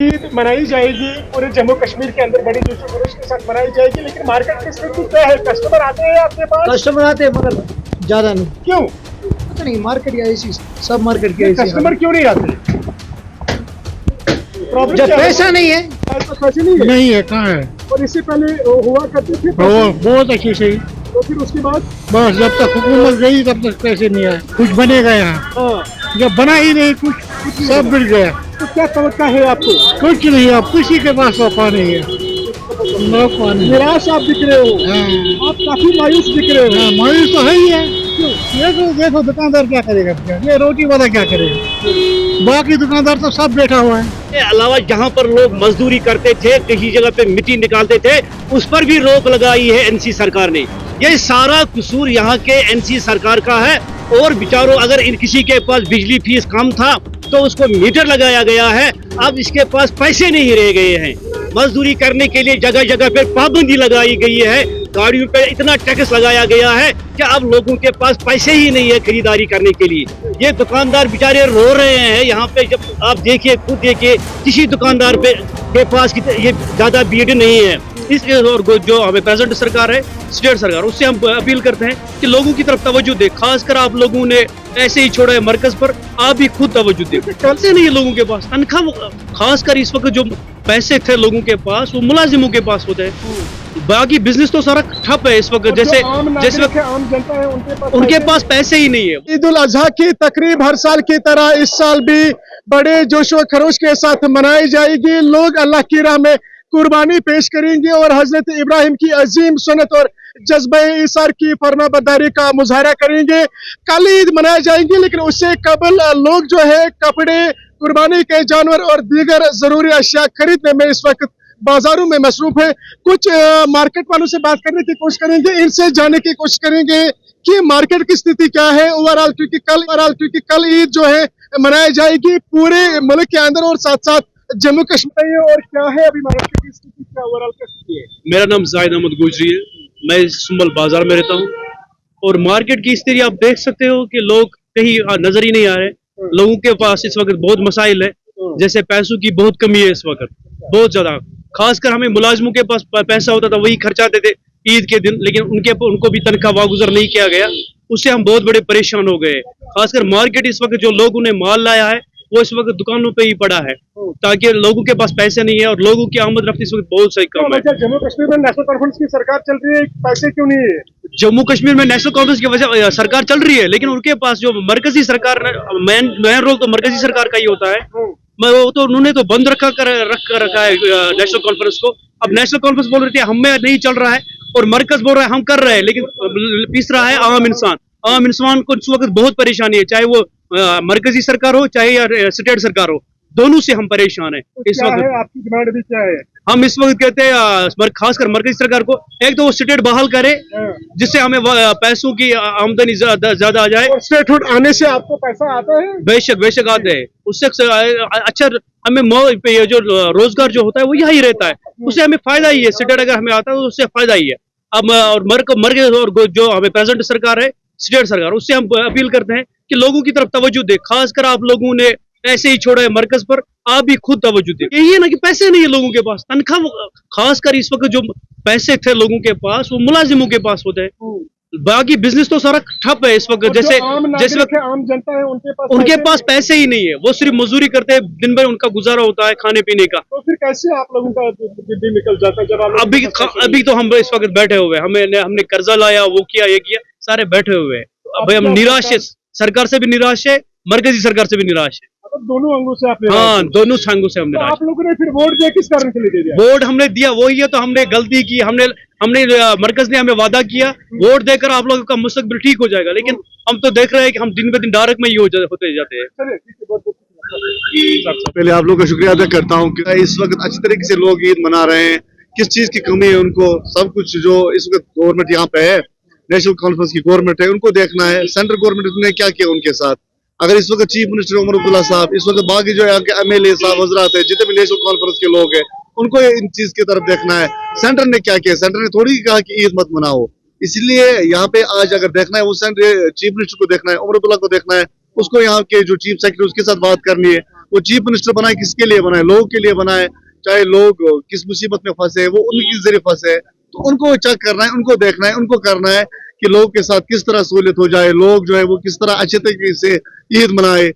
ईद मनाई जाएगी पूरे जम्मू कश्मीर के अंदर बड़ी जोश खरोश के साथ मनाई जाएगी, लेकिन मार्केट की स्थिति क्या है? कस्टमर आते हैं आपके पास? कस्टमर आते हैं मगर ज्यादा नहीं। क्यों? पता नहीं, मार्केट या ऐसी सब मार्केट की ऐसी कस्टमर क्यों नहीं आते? प्रॉब्लम जब क्या है? पैसा नहीं है। तो पैसे नहीं है नहीं है, कहाँ है? और इससे पहले हुआ करते थे वो पैसे, बहुत अच्छी सही। तो फिर उसके बाद बस जब तक हुकूमत गई तब तक पैसे नहीं आए। कुछ बनेगा यहाँ? हाँ, जब बना ही नहीं कुछ, सब बिक गया। तो क्या तवक्का है आपको? कुछ नहीं, अब किसी के पास वफा नहीं है। न पानी। निराश आप दिख रहे हो, हाँ, आप काफी मायूस दिख रहे हो। हाँ, मायूस तो है ही है। देखो देखो दुकानदार क्या करेगा, ये रोटी वाला क्या करेगा, बाकी दुकानदार तो सब बैठा हुआ है। के अलावा जहाँ पर लोग मजदूरी करते थे, किसी जगह पे मिट्टी निकालते थे, उस पर भी रोक लगाई है एनसी सरकार ने। ये सारा कसूर यहाँ के एनसी सरकार का है। और बेचारों, अगर इन किसी के पास बिजली फीस कम था तो उसको मीटर लगाया गया है, अब इसके पास पैसे नहीं रह गए हैं। मजदूरी करने के लिए जगह जगह पे पाबंदी लगाई गई है, गाड़ियों पे इतना टैक्स लगाया गया है कि अब लोगों के पास पैसे ही नहीं है खरीदारी करने के लिए। ये दुकानदार बेचारे रो रहे हैं यहाँ पे। जब आप देखिए, खुद देखिए, किसी दुकानदार पे के पास ये ज्यादा भीड़ नहीं है। इस और जो हमें प्रेजेंट सरकार है, स्टेट सरकार, उससे हम अपील करते हैं कि लोगों की तरफ तवज्जो दे। खासकर आप लोगों ने ऐसे ही छोड़ा है मरकज पर, आप भी खुद तवज्जो दे। पैसे नहीं है लोगों के पास, तनख्वाह, खासकर इस वक्त जो पैसे थे लोगों के पास वो मुलाजिमों के पास होते हैं। बाकी बिजनेस तो सारा ठप है इस वक्त। जैसे आम जनता है उनके पास पैसे ही नहीं है। ईद उल अजहा की तकरीब हर साल की तरह इस साल भी बड़े जोश व खरोश के साथ मनाई जाएगी। लोग अल्लाह की राह में कुर्बानी पेश करेंगे और हजरत इब्राहिम की अजीम सुन्नत और जज्बे ईसार की फरमाबरदारी का मुजाहरा करेंगे। कल ईद मनाई जाएंगी, लेकिन उससे कबल लोग जो है कपड़े, कुर्बानी के जानवर और दीगर जरूरी अशिया खरीदने में इस वक्त बाजारों में मसरूफ है। कुछ मार्केट वालों से बात करने की कोशिश करेंगे, इनसे जानने की कोशिश करेंगे कि मार्केट की स्थिति क्या है ओवरऑल, क्योंकि कल ईद जो है मनाई जाएगी पूरे मुल्क के अंदर और साथ साथ जम्मू कश्मीर में। और क्या है अभी मार्केट की स्थिति, क्या ओवरऑल क्या स्थिति है? मेरा नाम जाहिद अहमद गुजरी है, मैं सुंबल बाजार में रहता हूँ। और मार्केट की स्थिति आप देख सकते हो कि लोग कहीं नजर ही नहीं आ रहे। लोगों के पास इस वक्त बहुत मसाइल है, जैसे पैसों की बहुत कमी है इस वक्त, बहुत ज्यादा। खासकर हमें मुलाजिमों के पास पैसा होता था, वही खर्चाते थे ईद के दिन, लेकिन उनको भी तनख्वाह वागुजर नहीं किया गया। उससे हम बहुत बड़े परेशान हो गए। खासकर मार्केट इस वक्त जो लोगों ने माल लाया है वो इस वक्त दुकानों पे ही पड़ा है, ताकि लोगों के पास पैसे नहीं है और लोगों की आमद रफ्त इस वक्त बहुत सही कम है। जम्मू कश्मीर में नेशनल कॉन्फ्रेंस की सरकार चल रही है, पैसे क्यों नहीं है? जम्मू कश्मीर में नेशनल कांग्रेस की वजह सरकार चल रही है, लेकिन उनके पास जो मरकजी सरकार, मेन रोल तो मरकजी सरकार का ही होता है। वो तो उन्होंने तो बंद रखा है नेशनल कॉन्फ्रेंस को। अब नेशनल कॉन्फ्रेंस बोल रही थी हमें नहीं चल रहा है, और मरकज बोल रहा है हम कर रहे हैं, लेकिन पीस रहा है आम इंसान। आम इंसान को इस वक्त बहुत परेशानी है, चाहे वो मरकजी सरकार हो चाहे या स्टेट सरकार हो, दोनों से हम परेशान है इस वक्त। आपकी डिमांड अभी क्या है? हम इस वक्त कहते हैं खासकर मरकजी सरकार को, एक तो वो स्टेट बहाल करे जिससे हमें पैसों की आमदनी ज्यादा आ जाए। और स्टेटहुड आने से आपको पैसा आता है? बेशक आते हैं, उससे अच्छा हमें ये जो रोजगार जो होता है वो यही रहता है, उससे हमें फायदा ही है। स्टेट अगर हमें आता है तो उससे फायदा ही है। अब और मरकज और जो हमें प्रेजेंट सरकार है, स्टेट सरकार, उससे हम अपील करते हैं कि लोगों की तरफ तवज्जो दे। खासकर आप लोगों ने ऐसे ही छोड़ा है मरकज पर, आप भी खुद तवज्जो दे। यही है ना कि पैसे नहीं है लोगों के पास, तनख्वाह, खासकर इस वक्त जो पैसे थे लोगों के पास वो मुलाजिमों के पास होते हैं। बाकी बिजनेस तो सारा ठप है इस वक्त। जैसे आम जनता है उनके पास पैसे ही नहीं है, वो सिर्फ मजदूरी करते हैं, दिन भर उनका गुजारा होता है खाने पीने का। तो फिर कैसे आप लोगों का दिन निकल जाता है जब आप अभी तो हम इस वक्त बैठे हुए हैं, हमने कर्जा लाया, वो किया, ये किया, सारे बैठे हुए हैं। भाई हम निराश है, सरकार से भी निराश है, मरकजी सरकार से भी निराश है। दोनों अंगों से आपने? हाँ, दोनों अंगों से हमने। आप लोगों ने फिर वोट दिया किस कारण के लिए दे दिया? वोट हमने दिया वही है, तो हमने गलती की। हमने मरकज ने हमें वादा किया वोट देकर आप लोगों का मुस्तकबिल ठीक हो जाएगा, लेकिन हम तो देख रहे हैं कि हम दिन ब दिन डार्क में ही होते जाते हैं। सबसे पहले आप लोगों का शुक्रिया अदा करता हूँ कि इस वक्त अच्छी तरीके से लोग ईद मना रहे हैं। किस चीज की कमी है उनको, सब कुछ जो इस वक्त गवर्नमेंट यहाँ पे है, नेशनल कॉन्फ्रेंस की गवर्नमेंट है, उनको देखना है सेंट्रल गवर्नमेंट ने क्या किया उनके साथ। अगर इस वक्त चीफ मिनिस्टर उमर अब्दुल्ला साहब, इस वक्त बाकी जो यहाँ के MLA साहब, हजरात है, जितने भी नेशनल कॉन्फ्रेंस के लोग हैं, उनको इन चीज की तरफ देखना है। सेंटर ने क्या किया? सेंटर ने थोड़ी कहा कि ईद मत मनाओ। इसलिए यहाँ पे आज अगर देखना है वो सेंटर चीफ मिनिस्टर को देखना है, उमर अब्दुल्ला को देखना है, उसको यहाँ के जो चीफ सेक्रेटरी उसके साथ बात करनी है। वो चीफ मिनिस्टर बनाए किसके लिए बनाए? लोगों के लिए बनाए। चाहे लोग किस मुसीबत में फंसे, वो उनके जरिए फंसे, तो उनको चेक करना है, उनको देखना है, उनको करना है कि लोगों के साथ किस तरह सहूलियत हो जाए, लोग जो है वो किस तरह अच्छे तरीके से ईद मनाए।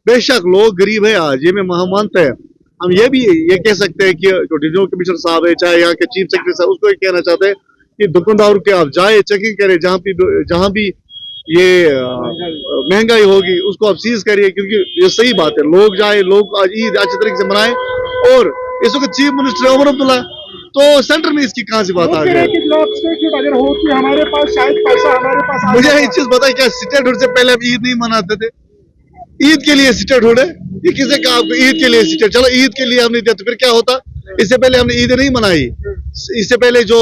बेशक लोग गरीब है आज, ये मैं मानते हैं। हम ये कह सकते हैं कि जो डिविजनल कमिश्नर साहब है, चाहे यहाँ के चीफ सेक्रेटरी साहब, उसको ये कहना चाहते हैं कि दुकानदारों के आप जाए, चेकिंग करें, जहाँ भी ये महंगाई होगी उसको आप सीज करिए, क्योंकि ये सही बात है। लोग जाए, लोग आज ईद अच्छे तरीके से मनाए। और इस वक्त चीफ मिनिस्टर उमर अब्दुल्ला, तो सेंटर में इसकी कहाँ से बात आ गई? अगर हो कि हमारे पास शायद पैसा हमारे पास मुझे एक चीज बताए, क्या स्टेटहुड से पहले हम ईद नहीं मनाते थे? ईद के लिए स्टेटहुड है? ये किसे कहा आपको ईद के लिए स्टेट? चलो ईद के लिए हमने दिया तो फिर क्या होता? इससे पहले हमने ईद नहीं मनाई, इससे पहले जो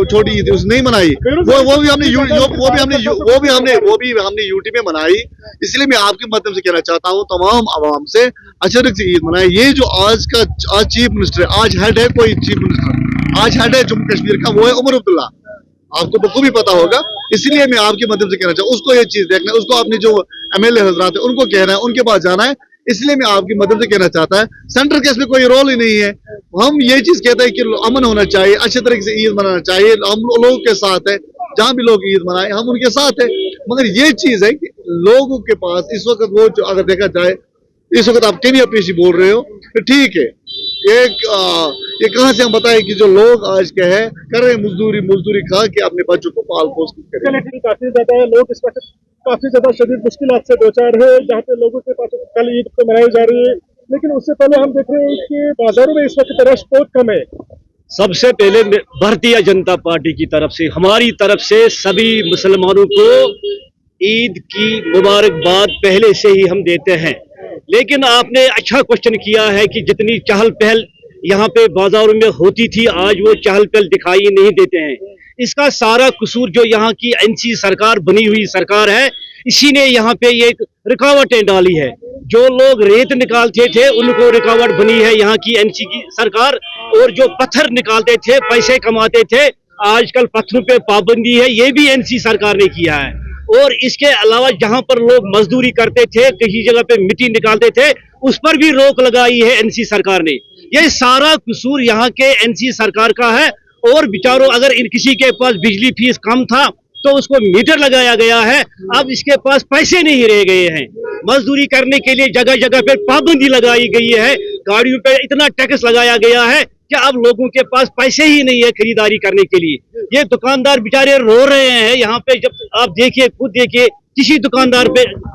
छोटी ईद उस नहीं मनाई, वो भी हमने यूटी में मनाई। इसलिए मैं आपके माध्यम से कहना चाहता हूँ तमाम आवाम से अच्छे तरीके से ईद मनाए। ये जो आज चीफ मिनिस्टर है, आज हेड है कोई चीफ मिनिस्टर, आज हेड है जम्मू कश्मीर का, वो है उमर अब्दुल्ला। आपको बखूबी पता होगा। इसलिए मैं आपके माध्यम से कहना चाहूँ, उसको ये चीज देखना है, उसको अपने जो MLA हजरात है उनको कहना है, उनके पास जाना है। इसलिए मैं आपके माध्यम से कहना चाहता है, सेंटर के इसमें कोई रोल ही नहीं है। हम ये चीज कहते हैं कि अमन होना चाहिए, अच्छे तरीके से ईद मनाना चाहिए, हम लोगों के साथ है, जहाँ भी लोग ईद मनाए हम उनके साथ है। मगर ये चीज है कि लोगों के पास इस वक्त वो जो अगर देखा जाए, इस वक्त आप केनिया पेशी बोल रहे हो तो ठीक है, ये कहाँ से हम बताएं कि जो लोग आज के हैं कर रहे हैं मजदूरी खा के अपने बच्चों को पाल पोस करें। काफी ज्यादा लोग इस वक्त काफी ज्यादा शदीद मुश्किलात से दो चार है, जहाँ पे लोगों के पास कल ईद को मनाई जा रही है, लेकिन उससे पहले हम देख रहे हैं कि बाजारों में इस वक्त रश बहुत कम है। सबसे पहले भारतीय जनता पार्टी की तरफ से, हमारी तरफ से सभी मुसलमानों को ईद की मुबारकबाद पहले से ही हम देते हैं। लेकिन आपने अच्छा क्वेश्चन किया है कि जितनी चहल पहल यहाँ पे बाजारों में होती थी, आज वो चहल पहल दिखाई नहीं देते हैं। इसका सारा कसूर जो यहाँ की NC सरकार बनी हुई सरकार है, इसी ने यहाँ पे ये रुकावटें डाली है। जो लोग रेत निकालते थे उनको रुकावट बनी है यहाँ की NC की सरकार, और जो पत्थर निकालते थे, पैसे कमाते थे, आजकल पत्थरों पे पाबंदी है, ये भी NC सरकार ने किया है। और इसके अलावा जहां पर लोग मजदूरी करते थे, किसी जगह पे मिट्टी निकालते थे, उस पर भी रोक लगाई है NC सरकार ने। ये सारा कसूर यहाँ के NC सरकार का है। और बेचारों अगर किसी के पास बिजली फीस कम था तो उसको मीटर लगाया गया है, अब इसके पास पैसे नहीं रह गए हैं। मजदूरी करने के लिए जगह जगह पे पाबंदी लगाई गई है, गाड़ियों पे इतना टैक्स लगाया गया है कि अब लोगों के पास पैसे ही नहीं है खरीदारी करने के लिए। ये दुकानदार बेचारे रो रहे हैं यहाँ पे। जब आप देखिए, खुद देखिए, किसी दुकानदार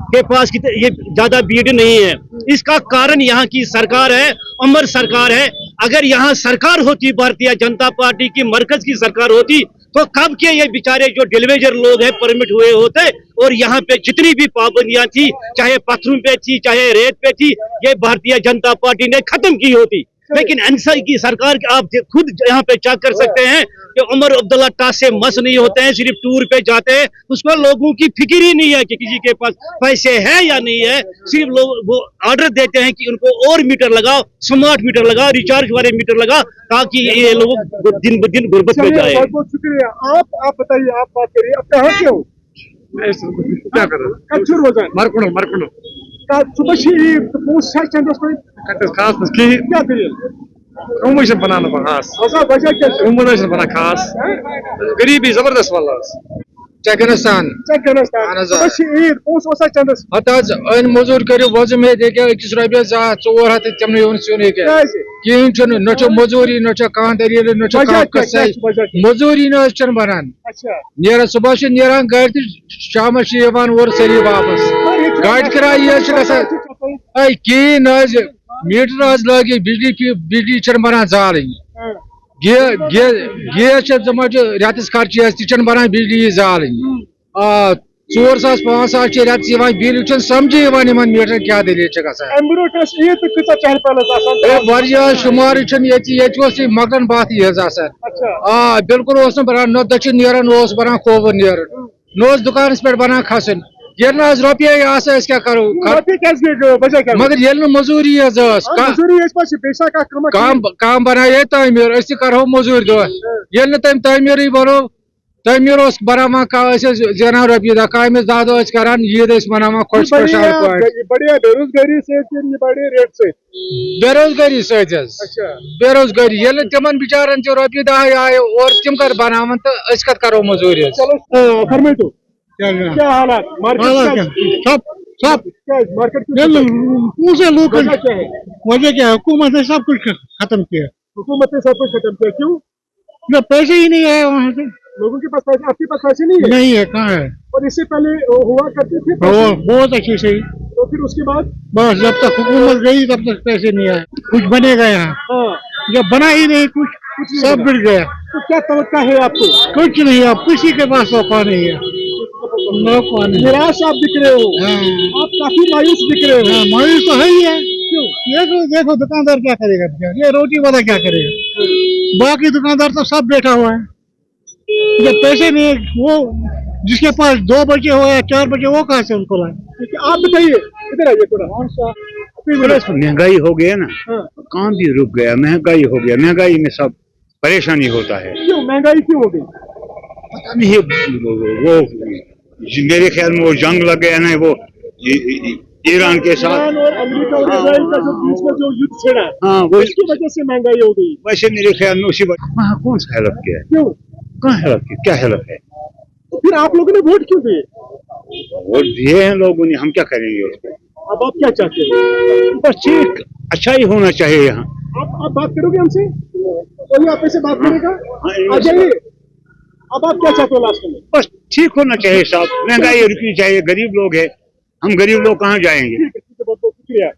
के पास ये ज्यादा भीड़ नहीं है। इसका कारण यहाँ की सरकार है, अमर सरकार है। अगर यहाँ सरकार होती, भारतीय जनता पार्टी की मरकज की सरकार होती, तो कब के ये बेचारे जो डिलीवर लोग हैं परमिट हुए होते, और यहाँ पे जितनी भी पाबंदियां थी, चाहे पत्थरों पे थी, चाहे रेत पे थी, ये भारतीय जनता पार्टी ने खत्म की होती। लेकिन NC की सरकार आप खुद यहाँ पे चेक कर सकते हैं कि उमर अब्दुल्ला टास से मस नहीं होते हैं, सिर्फ टूर पे जाते हैं। उसको लोगों की फिक्र ही नहीं है कि किसी के पास पैसे है या नहीं है। सिर्फ लोग वो ऑर्डर देते हैं कि उनको और मीटर लगाओ, स्मार्ट मीटर लगाओ, रिचार्ज वाले मीटर लगाओ, ताकि ये लोग दिन ब दिन गुर्बत में जाए। बहुत बहुत शुक्रिया। आप बताइए, आप बात करिए, अब कहाँ के हो? क्या कर रहे कब शुरू हो जाए? मरकुंडो सुबह ही खास क्या करिए? बनाना खास वजह क्या बना खास गरीबी जबरदस्त वाला चेकनस्तान ईद इन मजूर करो वजह में देखे अकिस रॉपियस 4 हथ तमने कहें न मजूरी न कह दलील न मजूरी न बनान नीर सुबह नीरान गाड़ शाम और सरी वापस गाड़ किराया कहें मीटर आज लगे बिजली बनान जाल गैस जमा रेतस खर्च तन बनान बिजली जाल 4,000-5,000 रेतस बिल समझे मीटर क्या दलील शुमार मगन बात बिल्कुल न दचिन नीरान बनान खोवर नीरान न दुकान पे बनान खसन ये रोपये क्या करो मगर ये मजूरी कम बनाए तमीर करो मजूर दह ये तम तमीर बनो तमीर बरामा जाना रुपये दह काम दाद करान ईद मनावा खुश खुशहाल पे बढ़िया बेरोजगारी से कि बड़े रेट से बेरोजगारी बेरोजगारी ये तिमन बिचारन रुपये दह आए और तिम कर बनावन तो कत करो मजूरी चलो फरमाई तो क्या हालात मार्केट सब मार्केट लोग वजह क्या है हुकूमत ने सब कुछ खत्म किया हुकूमत ने सब कुछ खत्म किया क्यों जब पैसे ही नहीं आए वहाँ से लोगों के पास पैसे आपके पास पैसे नहीं है नहीं है कहाँ है और इससे पहले हुआ करते थे बहुत अच्छी से तो फिर उसके बाद बस जब तक हुकूमत गई तब तक पैसे नहीं आए कुछ बनेगा यहाँ हाँ जब बना ही नहीं कुछ सब बिड़ गया तो क्या तवक्का है आपको कुछ नहीं अब किसी के पास मौका नहीं है मौका नहीं निराश आप दिख रहे हो हाँ। आप काफी मायूस दिख रहे हो हाँ, मायूस तो है ही है क्यों देखो दुकानदार क्या करेगा बेचारा? ये रोटी वाला क्या करेगा बाकी दुकानदार तो सब बैठा हुआ है जब पैसे नहीं वो जिसके पास 2 बचे हो या 4 बचे वो कहाँ से उनको लाए ठीक है आप बताइए इधर आइए थोड़ा महंगाई हो गया ना हाँ। काम भी रुक गया महंगाई हो गया महंगाई में सब परेशानी होता है क्यों महंगाई क्यों हो गई पता नहीं वो मेरे ख्याल में वो जंग लग गया ना वो ईरान के साथ ईरान और अमेरिका और इजराइल का जो बीच में जो युद्ध छिड़ा हाँ वो इसकी वजह से महंगाई हो गई वैसे मेरे ख्याल में उसी वहाँ कौन सा हेल्प किया है क्यों कहाँ हेल्प किया क्या हेल्प है तो फिर आप लोगों ने वोट क्यों दिए वोट दिए हैं लोगों ने हम क्या करेंगे उसको अब आप क्या चाहते हैं बस ठीक अच्छा ही होना चाहिए यहाँ आप बात करोगे हमसे कोई आप ऐसे बात करेगा हाँ, आ जाइए अब आप क्या चाहते हो लास्ट में बस ठीक होना चाहिए साहब महंगाई रुकनी चाहिए गरीब लोग है हम गरीब लोग कहाँ जाएंगे ठीक है बहुत बहुत शुक्रिया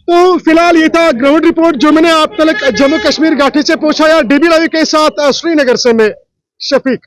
तो फिलहाल ये था ग्राउंड रिपोर्ट जो मैंने आप तक जम्मू कश्मीर घाटी से पहुंचाया डीबी लाइव के साथ श्रीनगर से मैं शफीक।